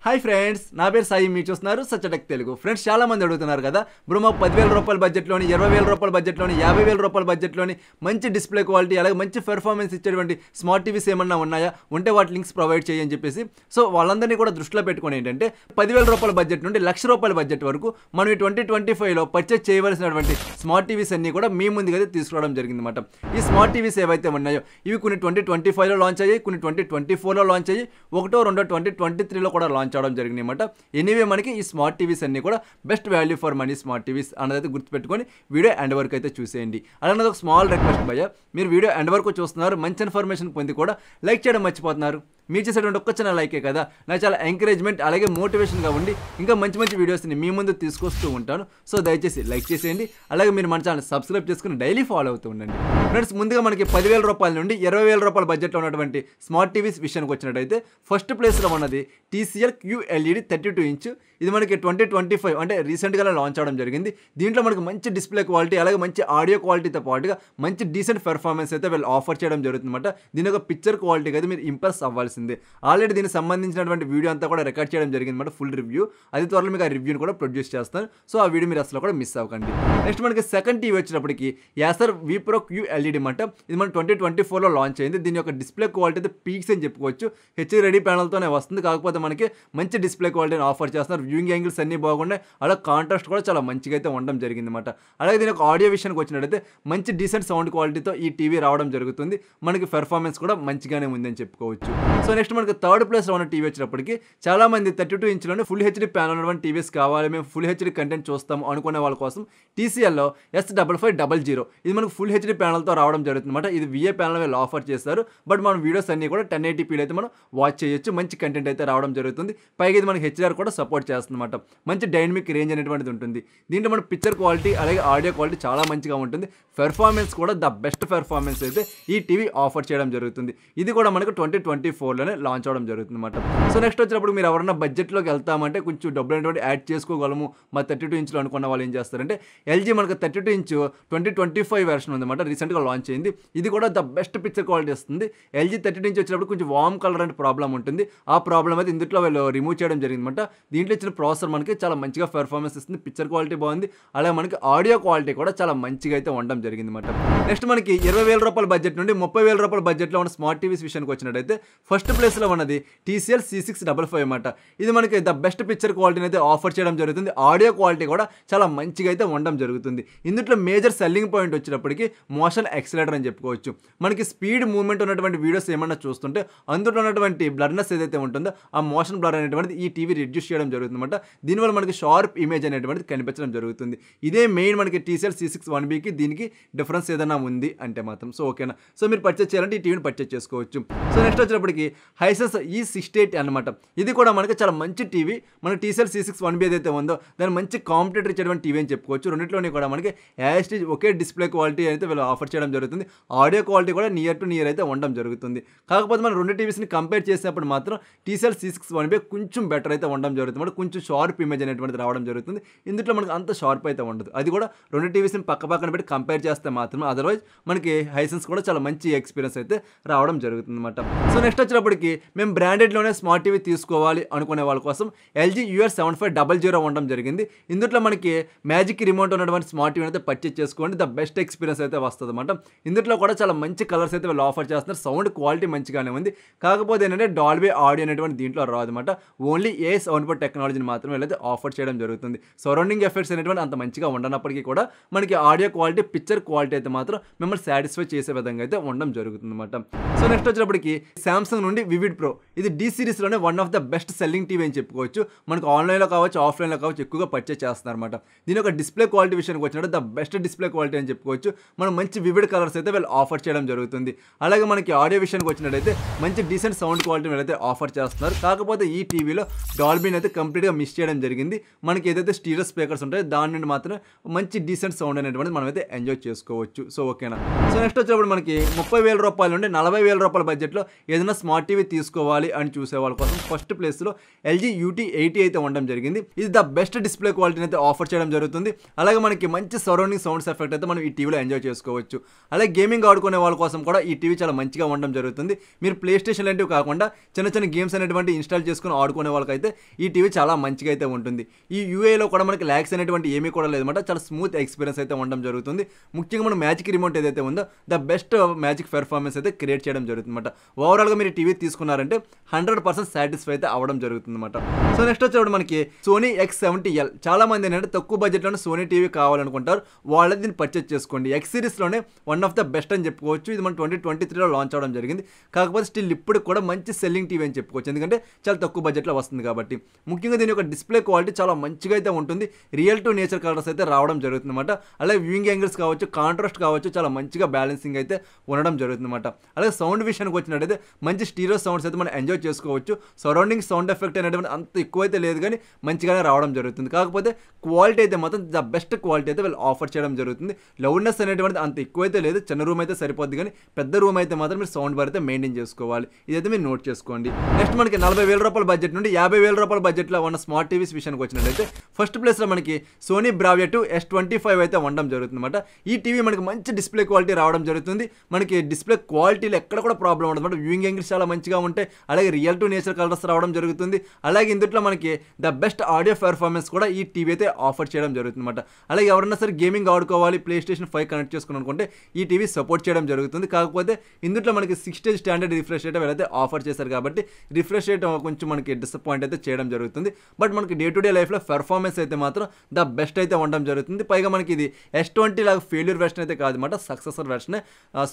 Hi friends, నా పేరు సాయి. మీరు చూస్తున్నారు సచ్చటెక్ తెలుగు. ఫ్రెండ్స్, చాలా మంది అడుగుతున్నారు కదా బ్రో, మాకు 10,000 రూపాయల బడ్జెట్లోని, 20,000 రూపాయల బడ్జెట్లోని, 50,000 రూపాయల బడ్జెట్లోని మంచి డిస్ప్లే క్వాలిటీ అలాగే మంచి పెర్ఫార్మెన్స్ ఇచ్చేటువంటి స్మార్ట్ టీవీస్ ఏమన్నా ఉన్నాయా, ఉంటే వాటి లింక్స్ ప్రొవైడ్ చేయని చెప్పేసి. సో వాళ్ళందరినీ కూడా దృష్టిలో పెట్టుకుని ఏంటంటే 10,000 రూపాయల బడ్జెట్ నుండి 1,00,000 రూపాయల బడ్జెట్ వరకు మనం ఈ 2025లో పర్చేజ్ చేయవలసినటువంటి స్మార్ట్ టీవీస్ అన్ని కూడా మీ ముందుగా తీసుకురావడం జరిగిందన్నమాట. ఈ స్మార్ట్ టీవీస్ ఏవైతే ఉన్నాయో ఇవి కొన్ని 2025లో లాంచ్ అయ్యాయి, కొన్ని 2024లో లాంచ్ అయ్యి, ఒకటో రెండో 2023లో కూడా లాంచ్ అవడం జరిగింది అనమాట. ఎనీవే మనకి ఈ స్మార్ట్ టీవీస్ అన్ని కూడా best value for money smart TVs అన్నదైతే గుర్తుపెట్టుకొని వీడియో ఎండ్ వరకు అయితే చూసేయండి. అలాగే ఒక స్మాల్ రిక్వెస్ట్ భయ్య, మీరు వీడియో ఎండ్ వరకు చూస్తున్నారు, మంచి ఇన్ఫర్మేషన్ పొంది కూడా లైక్ చేయడం మర్చిపోతున్నారు. మీరు చేసేటువంటి ఒక్క చిన్న లైకే కదా నాకు చాలా ఎంకరేజ్మెంట్ అలాగే మోటివేషన్గా ఉండి ఇంకా మంచి మంచి వీడియోస్ని మీ ముందు తీసుకొస్తూ ఉంటాను. సో దయచేసి లైక్ చేసేయండి. అలాగే మీరు మన ఛానల్ సబ్స్క్రైబ్ చేసుకుని డైలీ ఫాలో అవుతూ ఉండండి. ఫ్రెండ్స్, ముందుగా మనకి 10,000 రూపాయల నుండి 20,000 రూపాయల బడ్జెట్లో ఉన్నటువంటి స్మార్ట్ టీవీస్ విషయానికి వచ్చినట్టయితే ఫస్ట్ ప్లేస్లో ఉన్నది TCL QLED 32 ఇంచ్. ఇది మనకి 2025 అంటే రీసెంట్గా లాంచ్ అవడం జరిగింది. దీంట్లో మనకి మంచి డిస్ప్లే క్వాలిటీ అలాగే మంచి ఆడియో క్వాలిటీతో పాటుగా మంచి డీసెంట్ పెర్ఫార్మెన్స్ అయితే వీళ్ళు ఆఫర్ చేయడం జరుగుతుందన్నమాట. దీని ఒక పిక్చర్ క్వాలిటీకి అయితే మీరు ఇంప్రెస్ అవ్వాల్సిందే. ఆల్రెడీ దీనికి సంబంధించినటువంటి వీడియో అంతా కూడా రికార్డ్ చేయడం జరిగిందన్నమాట, ఫుల్ రివ్యూ. అది త్వరలో మీకు ఆ రివ్యూని కూడా ప్రొడ్యూస్ చేస్తాను. సో ఆ వీడియో మీరు అసలు కూడా మిస్ అవ్వకండి. నెక్స్ట్ మనకి సెకండ్ టీవీ వచ్చినప్పటికి యాసర్ VPRO QLED అనమాట. ఇది మన 2024లో లాంచ్ అయింది. దీని యొక్క డిస్ప్లే క్వాలిటీ అయితే పీక్స్ అని చెప్పుకోవచ్చు. హెచ్డి రెడీ ప్యానల్తోనే వస్తుంది, కాకపోతే మనకి మంచి డిస్ప్లే క్వాలిటీని ఆఫర్ చేస్తున్నారు. వ్యూయింగ్ యాంగిల్స్ అన్ని బాగున్నాయి, అలాగే కాంట్రాస్ట్ కూడా చాలా మంచిగా అయితే ఉండడం జరిగింది అనమాట. అలాగే దీని యొక్క ఆడియో విషయానికి వచ్చినట్టయితే మంచి డీసెంట్ సౌండ్ క్వాలిటీతో ఈ టీవీ రావడం జరుగుతుంది. మనకి పెర్ఫార్మెన్స్ కూడా మంచిగానే ఉందని చెప్పుకోవచ్చు. సో నెక్స్ట్ మనకి థర్డ్ ప్లేస్లో ఉన్న టీవీ వచ్చినప్పటికి చాలా మంది 32 ఇంచ్లోనే ఫుల్ హెచ్డి ప్యానల్ ఉన్నటువంటి టీవీస్ కావాలి, మేము ఫుల్ హెచ్డి కంటెంట్ చూస్తాము అనుకునే వాళ్ళ కోసం TCLలో S5500 ఇది మనకు ఫుల్ హెచ్డి ప్యానల్తో రావడం జరుగుతుంది అనమాట. ఇది VA ప్యానల్ వీళ్ళు ఆఫర్ చేస్తారు. బట్ మన వీడియోస్ అన్ని కూడా 1080pలో అయితే మనం వాచ్ చేయొచ్చు. మంచి కంటెంట్ అయితే రావడం జరుగుతుంది. పైగా ఇది మనకి HDR కూడా సపోర్ట్ చేస్తుంది అనమాట. మంచి డైనమిక్ రేంజ్ అనేటువంటిది ఉంటుంది. దీంట్లో మన పిక్చర్ క్వాలిటీ అలాగే ఆడియో క్వాలిటీ చాలా మంచిగా ఉంటుంది. పెర్ఫార్మెన్స్ కూడా ద బెస్ట్ పెర్ఫార్మెన్స్ అయితే ఈ టీవీ ఆఫర్ చేయడం జరుగుతుంది. ఇది కూడా మనకు 2024లోనే లాంచ్ అవడం జరుగుతుంది అనమాట. సో నెక్స్ట్ వచ్చినప్పుడు మీరు ఎవరైనా బడ్జెట్లోకి వెళ్తామంటే కొంచెం డబ్బులు అనేటువంటి యాడ్ చేసుకోగలము మా 32 ఇంచ్లో అనుకున్న వాళ్ళు ఏం చేస్తారంటే LG మనకు 32 ఇంచ్ 2025 వెర్షన్ ఉందన్నమాట, రీసెంట్గా లాంచ్ అయింది. ఇది కూడా ద బెస్ట్ పిక్చర్ క్వాలిటీ వస్తుంది. LG 32 ఇంచ్ వచ్చినప్పుడు కొంచెం వామ్ కలర్ అంటే ప్రాబ్లం ఉంటుంది. ఆ ప్రాబ్లం అయితే ఇందులో వీళ్ళు రిమూవ్ చేయడం జరిగిందన్నమాట. దీంట్లో ఇచ్చిన ప్రాసెసర్ మనకి చాలా మంచిగా పెర్ఫార్మెన్స్ ఇస్తుంది. పిక్చర్ క్వాలిటీ బాగుంది, అలాగే మనకి ఆడియో క్వాలిటీ కూడా చాలా మంచిగా అయితే ఉండడం జరిగిందన్నమాట. నెక్స్ట్ మనకి 20,000 రూపాయల బడ్జెట్ నుండి 30,000 రూపాయల బడ్జెట్లో ఉన్న స్మార్ట్ టీవీస్ విషయానికి వచ్చినట్టయితే ఫస్ట్ ప్లేస్లో ఉన్నది TCL C655 అనమాట. ఇది మనకి ద బెస్ట్ పిక్చర్ క్వాలిటీని అయితే ఆఫర్ చేయడం జరుగుతుంది. ఆడియో క్వాలిటీ కూడా చాలా మంచిగా అయితే ఉండడం జరుగుతుంది. ఇందులో మేజర్ సెల్లింగ్ పాయింట్ వచ్చినప్పటికీ మోషన్ యాక్సిలరేటర్ అని చెప్పుకోవచ్చు. మనకి స్పీడ్ మూవ్మెంట్ ఉన్నటువంటి వీడియోస్ ఏమన్నా చూస్తుంటే అందులో ఉన్నటువంటి బ్లర్నెస్ ఏదైతే ఉంటుందో ఆ మోషన్ బ్లర్ అనేటువంటిది ఈ టీవీ రిడ్యూస్ చేయడం జరుగుతుంది అనమాట. దీనివల్ల మనకి షార్ప్ ఇమేజ్ అనేటువంటిది కనిపించడం జరుగుతుంది. ఇదే మెయిన్ మనకి TCL C601Bకి దీనికి డిఫరెన్స్ ఏదైనా ఉంది అంటే మాత్రం. సో ఓకేనా, సో మీరు పర్చేస్ చేయాలంటే ఈ టీవీని పర్చేస్ చేసుకోవచ్చు. సో నెక్స్ట్ వచ్చేటప్పటికి హైసెన్స్ E68 అనమాట. ఇది కూడా మనకి చాలా మంచి టీవీ. మనకి TCL C601B ఏదైతే ఉందో దాని మంచి కాంపిటేటర్ ఇచ్చేటువంటి టీవీ అని చెప్పుకోవచ్చు. రెండింటిలోని కూడా మనకి యాస్టీజ్ ఒకే డిస్ప్లే క్వాలిటీ అయితే వీళ్ళు ఆఫర్ చేయడం జరుగుతుంది. ఆడియో క్వాలిటీ కూడా నియర్ టు నియర్ అయితే ఉండడం జరుగుతుంది. కాకపోతే మనం రెండు టీవీస్ని కంపేర్ చేసినప్పుడు మాత్రం TCL C601B కొంచెం బెటర్ అయితే ఉండడం జరుగుతుంది. కొంచెం షార్ప్ ఇమేజ్ అనేటువంటిది రావడం జరుగుతుంది. ఇందులో మనకి అంత షార్ప్ అయితే ఉండదు. అది కూడా రెండు టీవీస్ని పక్క పక్కన పెట్టి కంపేర్ చేస్తే మాత్రం, అదర్వైజ్ మనకి హైసెన్స్ కూడా చాలా మంచి ఎక్స్పీరియన్స్ అయితే రావడం జరుగుతుంది అనమాట. సో నెక్స్ట్ వచ్చినప్పటికి మేము బ్రాండెడ్లోనే స్మార్ట్ టీవీ తీసుకోవాలి అనుకునే వాళ్ళ కోసం LG UR7500 ఉండడం జరిగింది. ఇందులో మనకి మ్యాజిక్ రిమోట్ ఉన్నటువంటి స్మార్ట్ టీవీ అయితే పర్చేజ్ చేసుకోండి. ద బెస్ట్ ఎక్స్పీరియన్స్ అయితే వస్తుంది అనమాట. ఇందులో కూడా చాలా మంచి కలర్స్ అయితే వీళ్ళు ఆఫర్ చేస్తున్నారు. సౌండ్ క్వాలిటీ మంచిగానే ఉంది. కాకపోతే ఏంటంటే డాల్బీ ఆడియో అనేటువంటి దీంట్లో రాదు అనమాట. ఓన్లీ సౌండ్ టెక్నాలజీని మాత్రమే వీళ్ళైతే ఆఫర్ చేయడం జరుగుతుంది. సరౌండింగ్ ఎఫెక్ట్స్ అనేటువంటి అంత మంచిగా ఉండనప్పటికీ కూడా మనకి ఆడియో క్వాలిటీ పిక్చర్ క్వాలిటీ అయితే మాత్రం మిమ్మల్ని సాటిస్ఫై చేసే విధంగా అయితే ఉండడం జరుగుతుంది అనమాట. సో నెక్స్ట్ వచ్చినప్పటికి సామ్సంగ్ నుండి వివిడ్ ప్రో. ఇది D సిరీస్లోనే one of the best selling TV అని చెప్పుకోవచ్చు. మనకు ఆన్లైన్లో కావచ్చు ఆఫ్లైన్లో కావచ్చు ఎక్కువగా పర్చేస్ చేస్తున్నారు అనమాట. దీని యొక్క డిస్ప్లే క్వాలిటీ విషయానికి వచ్చినట్టు ద బెస్ట్ డిస్ప్లే క్వాలిటీ అని చెప్పుకోవచ్చు. మనం మంచి వివిడ్ కలర్స్ అయితే వీళ్ళు ఆఫర్ చేయడం జరుగుతుంది. అలాగే మనకి ఆడియో విషయానికి వచ్చినట్టయితే మంచి డీసెంట్ సౌండ్ క్వాలిటీ వీళ్ళైతే ఆఫర్ చేస్తున్నారు. కాకపోతే ఈ టీవీలో డాల్బీని అయితే కంప్లీట్గా మిస్ చేయడం జరిగింది. మనకి ఏదైతే స్టీరియో స్పీకర్స్ ఉంటాయో దాని నుండి మాత్రమే మంచి డీసెంట్ సౌండ్ అనేటువంటిది మనం అయితే ఎంజాయ్ చేసుకోవచ్చు. సో ఓకేనా. సో నెక్స్ట్ వచ్చినప్పుడు మనకి 30,000 రూపాయల నుండి 40,000 రూపాయల బడ్జెట్లో ఏదైనా స్మార్ట్ టీవీ తీసుకోవాలి అని చూసే వాళ్ళ కోసం ఫస్ట్ ప్లేస్లో LG UT80 అయితే ఉండడం జరిగింది. ఇది ద బెస్ట్ డిస్ప్లే క్వాలిటీని అయితే ఆఫర్ చేయడం జరుగుతుంది. అలాగే మనకి మంచి సరౌండింగ్ సౌండ్స్ ఎఫెక్ట్ అయితే మనం ఈ టీవీలో ఎంజాయ్ చేసుకోవచ్చు. అలాగే గేమింగ్ ఆడుకునే వాళ్ళ కోసం కూడా ఈ టీవీ చాలా మంచిగా ఉండడం జరుగుతుంది. మీరు ప్లే స్టేషన్ లాంటివి కాకుండా చిన్న చిన్న గేమ్స్ అనేటువంటి ఇన్స్టాల్ చేసుకుని ఆడుకునే వాళ్ళకైతే ఈ టీవీ చాలా మంచిగా అయితే ఉంటుంది. ఈ యూఏలో కూడా మనకి ల్యాగ్స్ అనేటువంటి ఏమీ కూడా లేదన్నమాట. చాలా స్మూత్ ఎక్స్పీరియన్స్ అయితే ఉండడం జరుగుతుంది. ముఖ్యంగా మన మ్యాజిక్ రిమోట్ ఏదైతే ఉందో ద బెస్ట్ మ్యాజిక్ పెర్ఫార్మెన్స్ అయితే క్రియేట్ చేయడం జరుగుతుంది అనమాట. ఓవరాల్గా మీరు టీవీ తీసుకున్నారంటే 100% సాటిస్ఫై అయితే అవ్వడం జరుగుతుంది అనమాట. సో నెక్స్ట్ వచ్చేప్పుడు మనకి సోనీ X70L. చాలా మంది ఏంటంటే తక్కువ బడ్జెట్లోనే సోనీ టీవీ కావాలనుకుంటారు, వాళ్ళది దీన్ని పర్చేజ్ చేసుకోండి. X సిరీస్లోనే వన్ ఆఫ్ ద బెస్ట్ అని చెప్పుకోవచ్చు. ఇది మన 2023లో లాంచ్ అవడం జరిగింది. కాకపోతే స్టిల్ ఇప్పుడు కూడా మంచి సెల్లింగ్ టీవీ అని చెప్పుకోవచ్చు, ఎందుకంటే చాలా తక్కువ బడ్జెట్లో వస్తుంది కాబట్టి. ముఖ్యంగా దీని యొక్క డిస్ప్లే క్వాలిటీ చాలా మంచిగా అయితే ఉంటుంది. రియల్ టు నేచర్ కలర్స్ అయితే రావడం జరుగుతుంది అనమాట. అలాగే వ్యూయింగ్ యాంగిల్స్ కావచ్చు, కాంట్రాస్ట్ కావచ్చు, చాలా మంచిగా బ్యాలెన్సింగ్ అయితే ఉండడం జరుగుతుంది అనమాట. అలాగే సౌండ్ విషయానికి వచ్చినట్టయితే మంచి స్టీరియో సౌండ్స్ అయితే మనం ఎంజాయ్ చేసుకోవచ్చు. సరౌండింగ్ సౌండ్ ఎఫెక్ట్ అనేటువంటి అంత ఎక్కువైతే లేదు, కానీ మంచిగానే రావడం జరుగుతుంది. కాకపోతే క్వాలిటీ అయితే మాత్రం ద బెస్ట్ క్వాలిటీ అయితే వీళ్ళు ఆఫర్ చేయడం జరుగుతుంది. లౌడ్నెస్ అనేటువంటిది అంత ఎక్కువైతే లేదు, చిన్న రూమ్ అయితే సరిపోద్ది, కానీ పెద్ద రూమ్ అయితే మాత్రం మీరు సౌండ్ బార్ అయితే మెయింటైన్ చేసుకోవాలి. ఇదైతే మీరు నోట్ చేసుకోండి. నెక్స్ట్ మనకి 40,000 రూపాయల బడ్జెట్ నుండి 50,000 రూపాయల బడ్జెట్లో ఉన్న స్మార్ట్ టీవీస్ విషయానికి వచ్చినట్లయితే ఫస్ట్ ప్లేస్లో మనకి సోనీ బ్రావియా 2 S25 అయితే ఉండడం జరుగుతుంది అనమాట. ఈ టీవీ మనకి మంచి డిస్ప్లే క్వాలిటీ రావడం జరుగుతుంది. మనకి డిస్ప్లే క్వాలిటీలో ఎక్కడ కూడా ప్రాబ్లం ఉండదు అనమాట. వ్యూయింగ్ యాంగిల్స్ చాలా మంచిగా ఉంటాయి. అలాగే రియల్ టు నేచర్ కలర్స్ రావడం జరుగుతుంది. అలాగే ఇందులో మనకి ద బెస్ట్ ఆడియో పెర్ఫార్మెన్స్ కూడా ఈ టీవీ అయితే ఆఫర్ చేయడం జరుగుతుంది అనమాట. అలాగే ఎవరైనా సరే గేమింగ్ ఆడుకోవాలి, ప్లే స్టేషన్ 5 కనెక్ట్ చేసుకుని అనుకుంటే ఈ టీవీ సపోర్ట్ చేయడం జరుగుతుంది. కాకపోతే ఇందులో మనకి 6 స్టాండర్డ్ రిఫ్రెష్ రేట్ వీళ్ళైతే ఆఫర్ చేశారు కాబట్టి రిఫ్రెష్ రేట్ కొంచెం మనకి డిసప్పాయింట్ అయితే చేయడం జరుగుతుంది. బట్ మనకి డే టు డే లైఫ్లో పెర్ఫార్మెన్స్ అయితే మాత్రం ద బెస్ట్ అయితే ఉండడం జరుగుతుంది. పైగా మనకి ఇది S20 లాగా ఫెయిల్యూర్ వెర్షన్ అయితే కాదు అనమాట, సక్సెసర్ వెర్షన్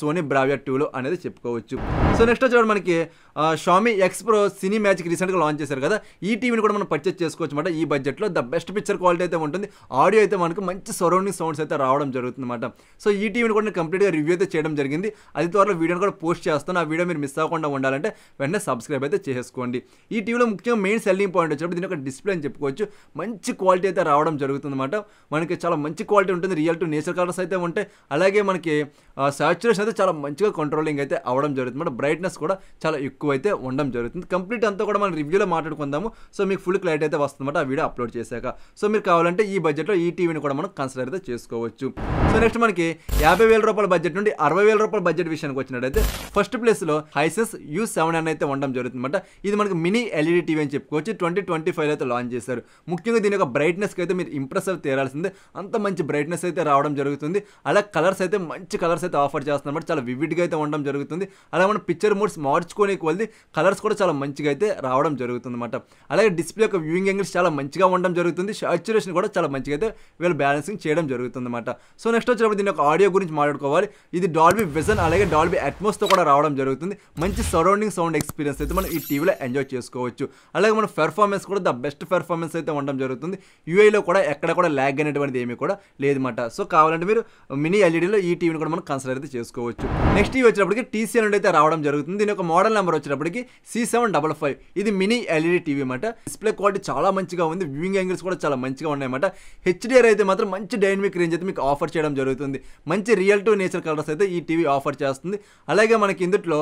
సోనీ బ్రావియా 2లో అనేది చెప్పుకోవచ్చు. సో నెక్స్ట్ వచ్చేవాడు మనకి షామీ X Pro సినీ మ్యాజిక్ రీసెంట్గా లాంచ్ చేశారు కదా, ఈ టీవీని కూడా మనం పర్చేస్ చేసుకోవచ్చు అనమాట. ఈ బడ్జెట్లో ద బెస్ట్ పిక్చర్ క్వాలిటీ అయితే ఉంటుంది. ఆడియో అయితే మనకు మంచి సరౌండింగ్ సౌండ్స్ అయితే రావడం జరుగుతుంది అనమాట. సో ఈ టీవీని కూడా నేను కంప్లీట్గా రివ్యూ అయితే చేయడం జరిగింది. అది త్వరలో వీడియోని కూడా పోస్ట్ చేస్తాను. ఆ వీడియో మీరు మిస్ అవ్వకుండా ఉండాలంటే వెంటనే సబ్స్క్రైబ్ అయితే చేసుకోండి. ఈ టీవీలో ముఖ్యంగా మెయిన్ సెల్లింగ్ పాయింట్ వచ్చినప్పుడు దీని యొక్క డిస్ప్లే అని చెప్పుకోవచ్చు. మంచి క్వాలిటీ అయితే రావడం జరుగుతుంది అనమాట. మనకి చాలా మంచి క్వాలిటీ ఉంటుంది. రియల్ టు నేచర్ కలర్స్ అయితే ఉంటాయి. అలాగే మనకి సాచురేషన్ అయితే చాలా మంచిగా కంట్రోలింగ్ అయితే అవడం జరుగుతుంది అనమాట. బ్రైట్నెస్ కూడా చాలా ఎక్కువ అయితే ఉండడం జరుగుతుంది. కంప్లీట్ అంతా కూడా మనం రివ్యూలో మాట్లాడుకుందాము. సో మీకు ఫుల్ క్లారిటీ అయితే వస్తుందన్నమాట ఆ వీడియో అప్లోడ్ చేశాక. సో మీరు కావాలంటే ఈ బడ్జెట్లో ఈ టీవీని కూడా మనం కన్సిడర్ అయితే చేసుకోవచ్చు. సో నెక్స్ట్ మనకి 50,000 రూపాయల బడ్జెట్ నుండి 60,000 రూపాయల బడ్జెట్ విషయానికి వచ్చినట్టయితే ఫస్ట్ ప్లేస్లో హైసెన్స్ U7 అయితే ఉండడం జరుగుతుంది అనమాట. ఇది మనకి మినీ ఎల్ఈడి టీవీ అని చెప్పుకోవచ్చు. 2025 అయితే లాంచ్ చేశారు. ముఖ్యంగా దీని యొక్క బ్రైట్నెస్కి అయితే మీరు ఇంప్రెస్ అయితే తీరాల్సిందే. అంత మంచి బ్రైట్నెస్ అయితే రావడం జరుగుతుంది. అలా కలర్స్ అయితే మంచి కలర్స్ అయితే ఆఫర్ చేస్తున్నారు అనమాట. చాలా వివిడ్గా అయితే ఉండడం జరుగుతుంది. అలా మనం పిక్చర్ మోడ్స్ మార్చుకోనే కొద్ది కలర్స్ కూడా చాలా మంచిగా అయితే రావడం జరుగుతుంది అనమాట. అలాగే డిస్ప్లే యొక్క వ్యూయింగ్ యాంగిల్స్ చాలా మంచిగా ఉండడం జరుగుతుంది. సాచురేషన్ కూడా చాలా మంచిగా అయితే వీళ్ళు బ్యాలెన్సింగ్ చేయడం జరుగుతుంది అనమాట. సో నెక్స్ట్ వచ్చినప్పుడు దీని యొక్క ఆడియో గురించి మాట్లాడుకోవాలి. ఇది డాల్బీ విజన్ అలాగే డాల్బీ అట్మాస్తో కూడా రావడం జరుగుతుంది. మంచి సరౌండింగ్ సౌండ్ ఎక్స్పీరియన్స్ అయితే మనం ఈ టీవీలో ఎంజాయ్ చేసుకోవచ్చు. అలాగే మన పెర్ఫార్మెన్స్ కూడా ద బెస్ట్ పెర్ఫార్మెన్స్ అయితే ఉండడం జరుగుతుంది. యూఐలో కూడా ఎక్కడ కూడా ల్యాగ్ అనేటువంటిది ఏమీ కూడా లేదన్నమాట. సో కావాలంటే మీరు మినీ ఎల్ఈడీలో ఈ టీవీని కూడా మనం కన్సిడర్ అయితే చేసుకోవచ్చు. నెక్స్ట్ టీవీ వచ్చేటప్పటికి TCL నుండి అయితే రావడం జరుగుతుంది. దీని యొక్క మోడల్ నెంబర్ వచ్చేటప్పటికి C755. ఇది మినీ ఎల్ఈడి టీవీ అన్నమాట. డిస్ప్లే క్వాలిటీ చాలా మంచిగా ఉంది. వ్యూయింగ్ యాంగిల్స్ కూడా చాలా మంచిగా ఉన్నాయన్నమాట. HDR అయితే మాత్రం మంచి డైనమిక్ రేంజ్ అయితే మీకు ఆఫర్ చేయడం జరుగుతుంది. మంచి రియల్ టు నేచర్ కలర్స్ అయితే ఈ టీవీ ఆఫర్ చేస్తుంది. అలాగే మనకి ఇందులో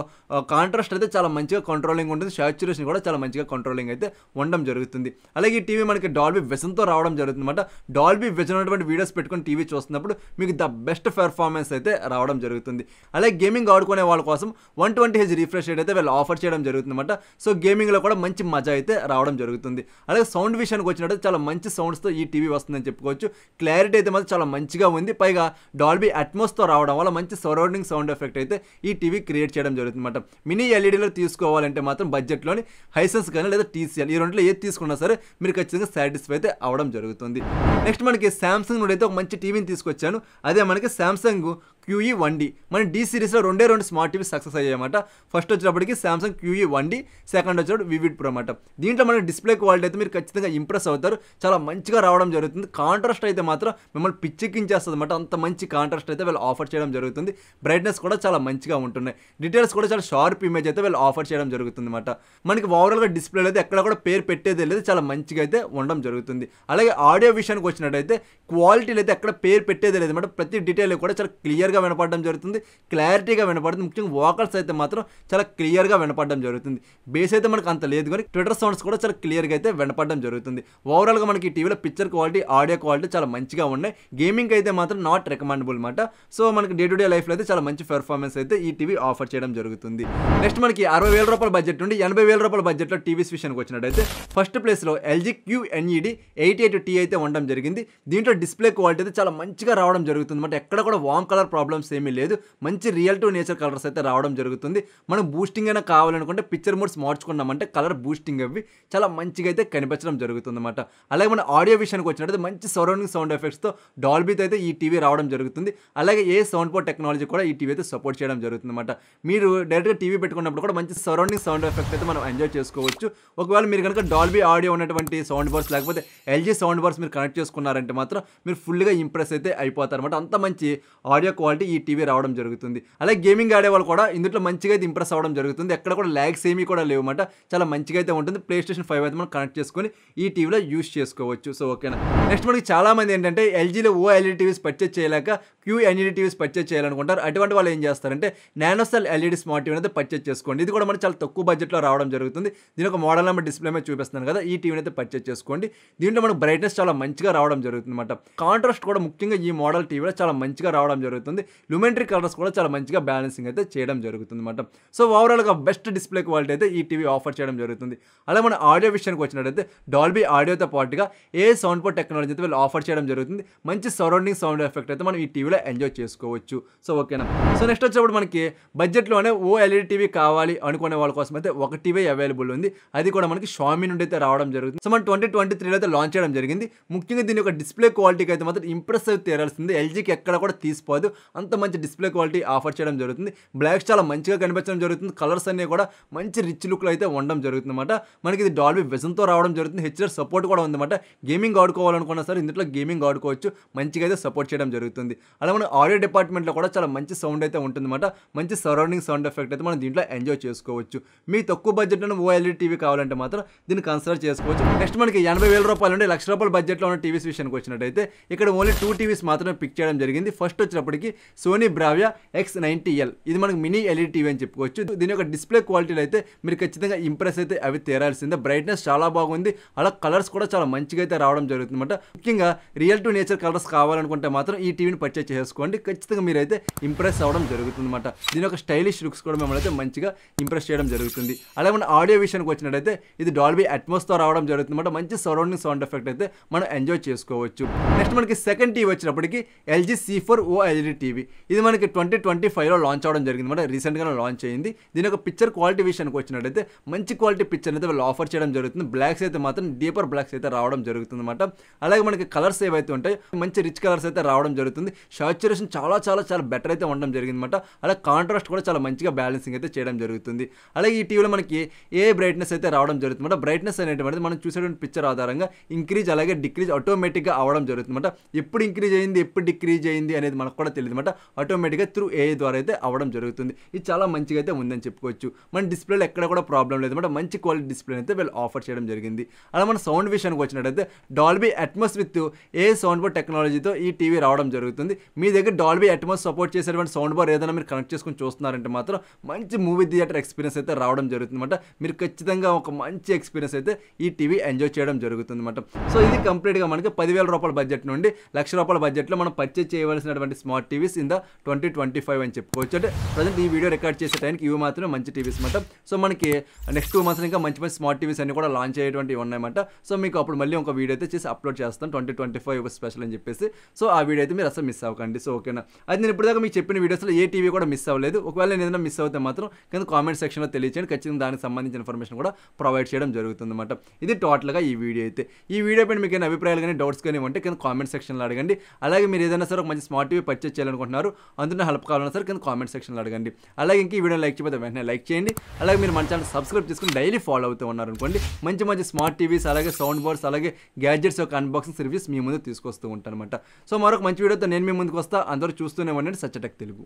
కాంట్రాస్ట్ అయితే చాలా మంచిగా కంట్రోలింగ్ ఉంటుంది. సాచురేషన్ కూడా చాలా మంచిగా కంట్రోలింగ్ అయితే ఉండడం జరుగుతుంది. అలాగే ఈ టీవీ మనకి డాల్బీ విజన్తో రావడం జరుగుతుంది అనమాట. డాల్బీ విజన్ ఉన్నటువంటి వీడియోస్ పెట్టుకుని టీవీ చూస్తున్నప్పుడు మీకు ద బెస్ట్ పెర్ఫార్మెన్స్ అయితే రావడం జరుగుతుంది. అలాగే గేమింగ్ ఆడుకునే వాళ్ళ కోసం 120Hz రిఫ్రెష్ రేట్ అయితే వీళ్ళు ఆఫర్ చేయడం జరుగుతుంది అనమాట. సో గేమింగ్లో కూడా మంచి మజా అయితే రావడం జరుగుతుంది. అలాగే సౌండ్ విషయానికి వచ్చినట్టు చాలా మంచి సౌండ్స్తో ఈ టీవీ వస్తుందని చెప్పుకోవచ్చు. క్లారిటీ అయితే మాత్రం చాలా మంచిగా ఉంది. పైగా డాల్బీ అట్మాస్తో రావడం వల్ల మంచి సరౌండింగ్ సౌండ్ ఎఫెక్ట్ అయితే ఈ టీవీ క్రియేట్ చేయడం జరుగుతుంది అనమాట. మినీ ఎల్ఈడీలో తీసుకోవాలంటే మాత్రం బడ్జెట్లోని హైసెన్స్ కానీ లేదా TCL ఈ రెండులో ఏది తీసుకున్నా సరే మీరు ఖచ్చితంగా సాటిస్ఫై అయితే అవడం జరుగుతుంది. నెక్స్ట్ మనకి సామ్సంగ్ నుండి అయితే ఒక మంచి టీవీని తీసుకొచ్చాను. అదే మనకి సామ్సంగ్ QE1D. మన D సిరీస్లో రెండే స్మార్ట్ టీవీ సక్సెస్ అయ్యాయన్నమాట. ఫస్ట్ వచ్చేటప్పటికి సామ్సంగ్ QE1D, సెకండ్ వచ్చేటప్పుడు వివిడ్ ప్రో అన్నమాట. దీంట్లో మనకి డిస్ప్లే క్వాలిటీ అయితే మీరు ఖచ్చితంగా ఇంప్రెస్ అవుతారు. చాలా మంచిగా రావడం జరుగుతుంది. కాంట్రాస్ట్ అయితే మాత్రం మిమ్మల్ని పిచ్చెక్కించేస్తుంది అనమాట. అంత మంచి కాంట్రాస్ట్ అయితే వీళ్ళు ఆఫర్ చేయడం జరుగుతుంది. బ్రైట్నెస్ కూడా చాలా మంచిగా ఉంటున్నాయి. డీటెయిల్స్ కూడా చాలా షార్ప్ ఇమేజ్ అయితే వీళ్ళు ఆఫర్ చేయడం జరుగుతుంది అనమాట. మనకి ఓవరాల్గా డిస్ప్లేలో అయితే ఎక్కడ కూడా పేరు పెట్టేదే లేదు. చాలా మంచిగా అయితే ఉండడం జరుగుతుంది. అలాగే ఆడియో విషయానికి వచ్చినట్టయితే క్వాలిటీలో అయితే ఎక్కడ పేరు పెట్టేదే లేదు అనమాట. ప్రతి డీటెయిల్ కూడా చాలా క్లియర్గా క్లియర్గా వినపడడం జరుగుతుంది, క్లారిటీగా వినపడుతుంది. ముఖ్యంగా వోకల్స్ అయితే మాత్రం చాలా క్లియర్గా వినపడడం జరుగుతుంది. బేస్ అయితే మనకు అంత లేదు కానీ ట్విట్టర్ సౌండ్స్ కూడా చాలా క్లియర్గా అయితే వినపడడం జరుగుతుంది. ఓవరాల్గా మనకి ఈ టీవీలో పిక్చర్ క్వాలిటీ, ఆడియో క్వాలిటీ చాలా మంచిగా ఉన్నాయి. గేమింగ్ అయితే మాత్రం నాట్ రికమెండబుల్ అనమాట. సో మనకి డే టు డే లైఫ్లో అయితే చాలా మంచి పెర్ఫార్మెన్స్ అయితే ఈ టీవీ ఆఫర్ చేయడం జరుగుతుంది. నెక్స్ట్ మనకి 60,000 రూపాయల బడ్జెట్ నుండి 80,000 రూపాయల బడ్జెట్లో టీవీస్ విషయానికి వచ్చినట్టయితే ఫస్ట్ ప్లేస్లో LG QNED 88T అయితే ఉండడం జరిగింది. దీంట్లో డిస్ప్లే క్వాలిటీ అయితే చాలా మంచిగా రావడం జరుగుతుంది అనమాట. ఎక్కడ కూడా వామ్ కలర్ ప్రాబ్లమ్స్ ఏమీ లేదు. మంచి రియల్ టు నేచర్ కలర్స్ అయితే రావడం జరుగుతుంది. మనం బూస్టింగ్ అయినా కావాలనుకుంటే పిక్చర్ మోడ్స్ మార్చుకున్నామంటే కలర్ బూస్టింగ్ అవి చాలా మంచిగా అయితే కనిపించడం జరుగుతుంది అనమాట. అలాగే మన ఆడియో విషయానికి వచ్చినట్టయితే మంచి సరౌండింగ్ సౌండ్ ఎఫెక్ట్స్తో డాల్బీతో అయితే ఈ టీవీ రావడం జరుగుతుంది. అలాగే ఏ సౌండ్ పోర్ట్ టెక్నాలజీ కూడా ఈ టీవీ అయితే సపోర్ట్ చేయడం జరుగుతుంది అనమాట. మీరు డైరెక్ట్గా టీవీ పెట్టుకున్నప్పుడు కూడా మంచి సరౌండింగ్ సౌండ్ ఎఫెక్ట్ అయితే మనం ఎంజాయ్ చేసుకోవచ్చు. ఒకవేళ మీరు కనుక డాల్బీ ఆడియో ఉన్నటువంటి సౌండ్ బార్స్ లేకపోతే LG సౌండ్ బార్స్ మీరు కనెక్ట్ చేసుకున్నారంటే మాత్రం మీరు ఫుల్గా ఇంప్రెస్ అయితే అయిపోతారు అనమాట. అంత మంచి ఆడియో క్వాలిటీ ఈ టీవీ రావడం జరుగుతుంది. అలాగే గేమింగ్ ఆడే వాళ్ళు కూడా ఇందులో మంచిగా అయితే ఇంప్రెస్ అవ్వడం జరుగుతుంది. ఎక్కడ కూడా ల్యాగ్స్ ఏమీ కూడా లేవు అనమాట. చాలా మంచిగా అయితే ఉంటుంది. PlayStation 5 అయితే మనం కనెక్ట్ చేసుకొని ఈ టీవీలో యూస్ చేసుకోవచ్చు. సో ఓకేనా. నెక్స్ట్ మనకి చాలా మంది ఏంటంటే LGలో OLED టీవీస్ పర్చేజ్ చేయలేక QNED టీవీస్ పర్చేజ్ చేయాలనుకుంటారు. అటువంటి వాళ్ళు ఏం చేస్తారంటే నానోసెల్ LED స్మార్ట్ టీవీ అయితే పర్చేజ్ చేసుకోండి. ఇది కూడా మనకి చాలా తక్కువ బడ్జెట్లో రావడం జరుగుతుంది. దీని ఒక మోడల్ నెంబర్ డిస్ప్లే మీద చూపిస్తున్నాను కదా, ఈ టీవీని అయితే పర్చేజ్ చేసుకోండి. దీంట్లో మనకు బ్రైట్నెస్ చాలా మంచిగా రావడం జరుగుతుంది అనమాట. కాంట్రాస్ట్ కూడా ముఖ్యంగా ఈ మోడల్ టీవీలో చాలా మంచిగా రావడం జరుగుతుంది. ల్యూమెంటరీ కలర్స్ కూడా చాలా మంచిగా బ్యాలెన్సింగ్ అయితే చేయడం జరుగుతుంది అనమాట. సో ఓవరాల్గా బెస్ట్ డిస్ప్లే క్వాలిటీ అయితే ఈ టీవీ ఆఫర్ చేయడం జరుగుతుంది. అలాగే మన ఆడియో విషయానికి వచ్చినట్టయితే డాల్బీ ఆడియోతో పాటుగా ఏ సౌండ్ పోర్ట్ టెక్నాలజీ అయితే వీళ్ళు ఆఫర్ చేయడం జరుగుతుంది. మంచి సరౌండింగ్ సౌండ్ ఎఫెక్ట్ అయితే మనం ఈ టీవీలో ఎంజాయ్ చేసుకోవచ్చు. సో ఓకేనా. సో నెక్స్ట్ వచ్చేప్పుడు మనకి బడ్జెట్లోనే OLED టీవీ కావాలి అనుకునే వాళ్ళ కోసం అయితే ఒక టీవీ అవైలబుల్ ఉంది. అది కూడా మనకి షామీ నుండి అయితే రావడం జరుగుతుంది. సో మన 2023లో అయితే లాంచ్ చేయడం జరిగింది. ముఖ్యంగా దీని యొక్క డిస్ప్లే క్వాలిటీకి అయితే మాత్రం ఇంప్రెస్ అయితే తీరాల్సింది. LGకి ఎక్కడ కూడా తీసిపోదు, అంత మంచి డిస్ప్లే క్వాలిటీ ఆఫర్ చేయడం జరుగుతుంది. బ్లాక్స్ చాలా మంచిగా కనిపించడం జరుగుతుంది. కలర్స్ అన్నీ కూడా మంచి రిచ్ లుక్లో అయితే ఉండడం జరుగుతుంది అనమాట. మనకి ఇది డాల్బీ విజన్తో రావడం జరుగుతుంది. HDR సపోర్ట్ కూడా ఉందన్నమాట. గేమింగ్ ఆడుకోవాలనుకున్నా సరే ఇందులో గేమింగ్ ఆడుకోవచ్చు. మంచిగా అయితే సపోర్ట్ చేయడం జరుగుతుంది. అలాగే మన ఆడియో డిపార్ట్మెంట్లో కూడా చాలా మంచి సౌండ్ అయితే ఉంటుందన్నమాట. మంచి సరౌండింగ్ సౌండ్ ఎఫెక్ట్ అయితే మనం దీంట్లో ఎంజాయ్ చేసుకోవచ్చు. మీ తక్కువ బడ్జెట్లో OLED టీవీ కావాలంటే మాత్రం దీన్ని కన్సిడర్ చేసుకోవచ్చు. నెక్స్ట్ మనకి 80,000 రూపాయల నుండి ₹1,00,000 బడ్జెట్లో ఉన్న టీవీస్ విషయానికి వచ్చినట్టయితే ఇక్కడ ఓన్లీ 2 టీవీస్ మాత్రమే పిక్ చేయడం జరిగింది. ఫస్ట్ వచ్చినప్పటికి సోనీ బ్రావియా X90L. ఇది మనకి మినీ LED టీవీ అని చెప్పుకోవచ్చు. దీని యొక్క డిస్ప్లే క్వాలిటీలో అయితే మీరు ఖచ్చితంగా ఇంప్రెస్ అయితే అవి తీరాల్సిందే. బ్రైట్నెస్ చాలా బాగుంది. అలా కలర్స్ కూడా చాలా మంచిగా అయితే రావడం జరుగుతుంది అనమాట. ముఖ్యంగా రియల్ టు నేచర్ కలర్స్ కావాలనుకుంటే మాత్రం ఈ టీవీని పర్చేజ్ చేసుకోండి. ఖచ్చితంగా మీరైతే ఇంప్రెస్ అవ్వడం జరుగుతుంది అనమాట. దీని యొక్క స్టైలిష్ లుక్స్ కూడా మిమ్మల్ని అయితే మంచిగా ఇంప్రెస్ చేయడం జరుగుతుంది. అలాగే మన ఆడియో విషయానికి వచ్చినట్టయితే ఇది డాల్బీ అట్మాస్తో రావడం జరుగుతుంది అనమాట. మంచి సరౌండింగ్ సౌండ్ ఎఫెక్ట్ అయితే మనం ఎంజాయ్ చేసుకోవచ్చు. నెక్స్ట్ మనకి సెకండ్ టీవీ వచ్చినప్పటికి LG C4 OLED టీవీ. ఇది మనకి 2025లో లాంచ్ అవడం జరిగింది అనమాట. రీసెంట్గానే లాంచ్ అయింది. దీని యొక్క పిక్చర్ క్వాలిటీ విషయానికి వచ్చినట్టయితే మంచి క్వాలిటీ పిక్చర్ అయితే వాళ్ళు ఆఫర్ చేయడం జరుగుతుంది. బ్లాక్స్ అయితే మాత్రం డీపర్ బ్లాక్స్ అయితే రావడం జరుగుతుంది అనమాట. అలాగే మనకి కలర్స్ ఏవైతే ఉంటాయి మంచి రిచ్ కలర్స్ అయితే రావడం జరుగుతుంది. సాచురేషన్ చాలా చాలా చాలా బెటర్ అయితే ఉండడం జరిగింది అనమాట. అలాగే కాంట్రాస్ట్ కూడా చాలా మంచిగా బ్యాలెన్సింగ్ అయితే చేయడం జరుగుతుంది. అలాగే ఈ టీవీలో మనకి ఏ బ్రైట్నెస్ అయితే రావడం జరుగుతుంది అనమాట. బ్రైట్నెస్ అనేటువంటిది మనం చూసేటువంటి పిక్చర్ ఆధారంగా ఇంక్రీజ్ అలాగే డిక్రీజ్ ఆటోమేటిక్గా అవ్వడం జరుగుతుంది అనమాట. ఎప్పుడు ఇంక్రీజ్ అయింది ఎప్పుడు డిక్రీజ్ అయింది అనేది మనకు కూడా తెలియదు అనమాట. ఆటోమేటిక్గా త్రూ AI ద్వారా అయితే అవ్వడం జరుగుతుంది. ఇది చాలా మంచిగా అయితే ఉందని చెప్పుకోవచ్చు. మన డిస్ప్లేలో ఎక్కడ కూడా ప్రాబ్లం లేదు అనమాట. మంచి క్వాలిటీ డిస్ప్లే అయితే వీళ్ళు ఆఫర్ చేయడం జరిగింది. అలా మన సౌండ్ విషయానికి వచ్చినట్టయితే Dolby Atmos with a sound bar టెక్నాలజీతో ఈ టీవీ రావడం జరుగుతుంది. మీ దగ్గర డాల్బీ అట్మాస్ సపోర్ట్ చేసేటువంటి సౌండ్ బార్ ఏదైనా మీరు కనెక్ట్ చేసుకొని చూస్తున్నారంటే మాత్రం మంచి మూవీ థియేటర్ ఎక్స్పీరియన్స్ అయితే రావడం జరుగుతుంది అనమాట. మీరు ఖచ్చితంగా ఒక మంచి ఎక్స్పీరియన్స్ అయితే ఈ టీవీ ఎంజాయ్ చేయడం జరుగుతుంది అనమాట. సో ఇది కంప్లీట్గా మనకి 10,000 రూపాయల బడ్జెట్ నుండి ₹1,00,000 బడ్జెట్లో మనం పర్చేజ్ చేయవలసినటువంటి స్మార్ట్ టీవీస్ ఇన్ ద 2025 అని చెప్పుకోవచ్చు. అంటే ప్రజెంట్ ఈ వీడియో రికార్డ్ చేసే టైంకి ఇవి మాత్రమే మంచి టీవీస్ అనమాట. సో మనకి నెక్స్ట్ 2 మంత్స్ ఇంకా మంచి మంచి స్మార్ట్ టీవీస్ అన్ని కూడా లాంచ్ అయ్యేటువంటివి ఉన్నాయన్నమాట. సో మీకు అప్పుడు మళ్ళీ ఒక వీడియో అయితే చేసి అప్లోడ్ చేస్తాను 2025 స్పెషల్ అని చెప్పేసి. సో ఆ వీడియో అయితే మీరు అసలు మిస్ అవ్వకండి. సో ఓకేనా. అది నేను ఇప్పటిదాకా మీకు చెప్పిన వీడియోస్లో ఏ టీవీ కూడా మిస్ అవ్వలేదు. ఒకవేళ నేను ఏదైనా మిస్ అవుతే మాత్రం కింద కామెంట్ సెక్షన్లో తెలియచేయండి. ఖచ్చితంగా దానికి సంబంధించిన ఇన్ఫర్మేషన్ కూడా ప్రొవైడ్ చేయడం జరుగుతుంది అనమాట. ఇది టోటల్గా ఈ వీడియో అయితే. ఈ వీడియో పైన మీకు ఏమైనా అభిప్రాయాలు కానీ డౌట్స్ కానీ ఉంటే కింద కామెంట్ సెక్షన్లో అడగండి. అలాగే మీరు ఏదైనా సరే ఒక మంచి స్మార్ట్ టీవీ పర్చేజ్ చేయాలనుకుంటున్నారు అందులో హెల్ప్ కావాలన్నా సరే కింద కామెంట్ సెక్షన్లో అడగండి. అలాగే ఇంక ఈ వీడియో లైక్ చేయకపోతే వెంటనే లైక్ చేయండి. అలాగే మీరు మన ఛానల్ సబ్స్క్రైబ్ చేసుకుని డైలీ ఫాలో అవుతూ ఉన్నారు అనుకోండి మంచి మంచి స్మార్ట్ టీవీస్ అలాగే సౌండ్ బోర్డ్స్ అలాగే గ్యాడ్జెట్స్ యొక్క అన్బాక్సింగ్ రివ్యూస్ మీ ముందు తీసుకొస్తూ ఉంటాను అనమాట. సో మరొక మంచి వీడియోతో నేను మీ ముందుకు వస్తా. అందరూ చూస్తూనే ఉండండి సచ్చటెక్ తెలుగు.